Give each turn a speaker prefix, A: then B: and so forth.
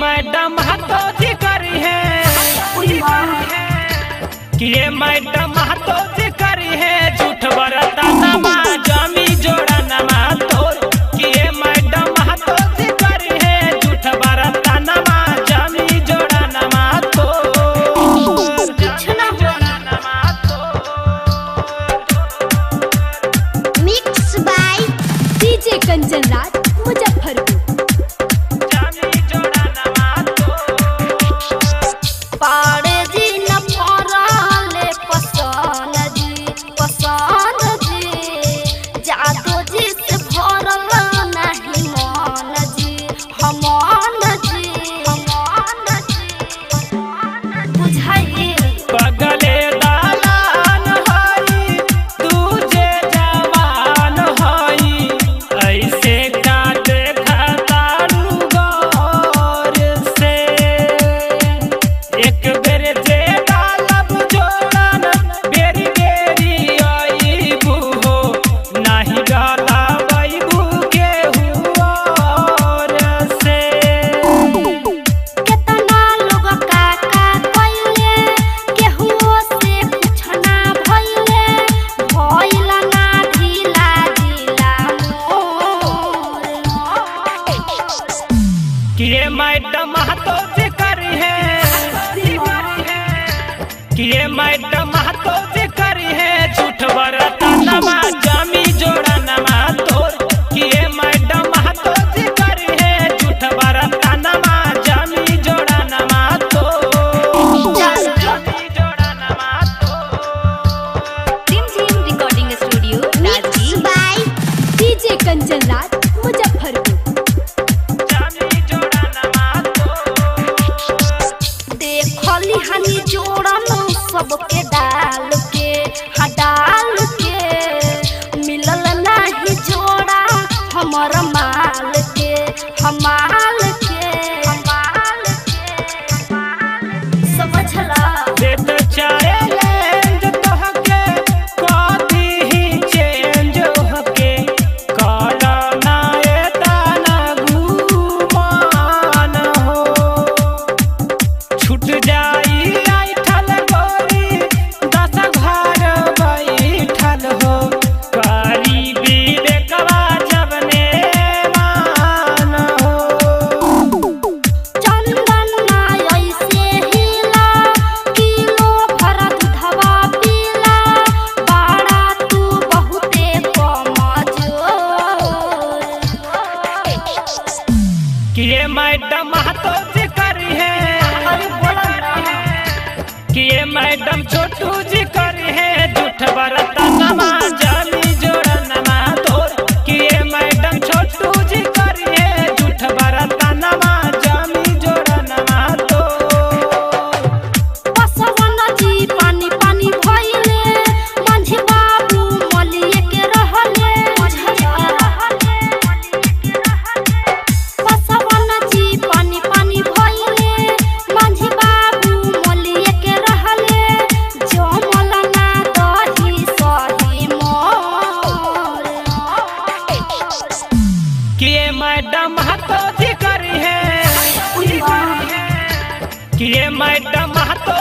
A: Madam हाथों जी करी है कि ये मैडम हाथों जी करी है झूठ बरता नमा जमी जोड़ा नमा तोर कि ये मैडम हाथों जी करी है झूठ बरता नमा जमी जोड़ा नमा तोर
B: mix by DJ Kanchan Raj Muzaffarpur.
A: ये मैडम हाथों से करी है कि ये मैडम हाथों से करी है झूठ बरता नमा जमी जोड़ा नमा तोर कि ये मैडम हाथों से करी है झूठ बरता नमा जमी जोड़ा नमा तोर जमी जोड़ा नमा तोर।
B: Team recording studio mix by DJ Kanchan Raj Muzaffarpur.
C: हनी जोड़न सबके डाल के डाल के मिलल नहीं जोड़ा हमर माल के हमाल के समझला
A: देत चैलेंज तोहके कदी ही चेंज होके काला ना एतना गुमान हो छूट जाई कि ये मैडम हाथों से करी है कि ये मैडम छोटू जी करी है झूठ बरता नमा जमी जोड़ा नमा तोर कि ये मैडम छोटू जी करी है झूठ बरता नमा जमी जोड़ा नमा तोर।
C: बसवन जी पानी पानी भइले मंझी बाबू मलिए के रहले
A: कि ये मैडम हाथों से करी है कि ये मैडम हाथों